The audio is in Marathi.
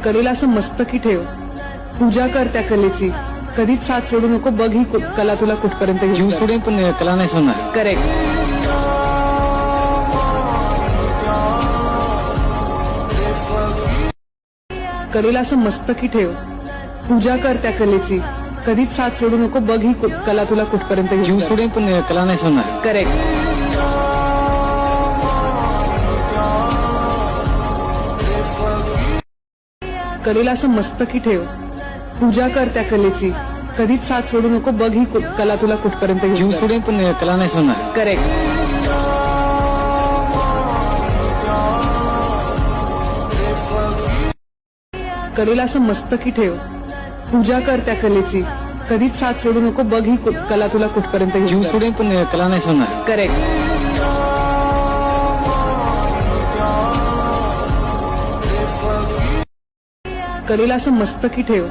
कलेला असं मस्तकी ठेव, पूजा कर त्या कलेची, कधीच साथ सोडू नको. बघ ही कला तुला कुठपर्यंत घेऊन जीव जाते. सोडेन पण कला नाही सोडणार. करेक्ट. कलेला असं मस्तकी ठेव, पूजा कर त्या कलेची, कधीच साथ सोडू नको. बघ ही कला तुला कुठपर्यंत घेऊन जीव जाते. सोडेन पण कला नाही सोडणार. करेक्ट. कलेला असं मस्तकी ठेव, पूजा कर त्या कलेची, कधीच साथ सोडू नको. बघ ही कला तुला कुठपर्यंत घेऊन जीव जाते. सोडेन पण कला नाही सोडणार. करेक्ट. कलेला असं मस्तकी ठेव, पूजा कर त्या कलेची, कधीच साथ सोडू नको. बघ ही कला तुला कुठपर्यंत घेऊन जीव जाते. सोडेन पण कला नाही सोडणार. करेक्ट. कलेला असं मस्तकी ठेव,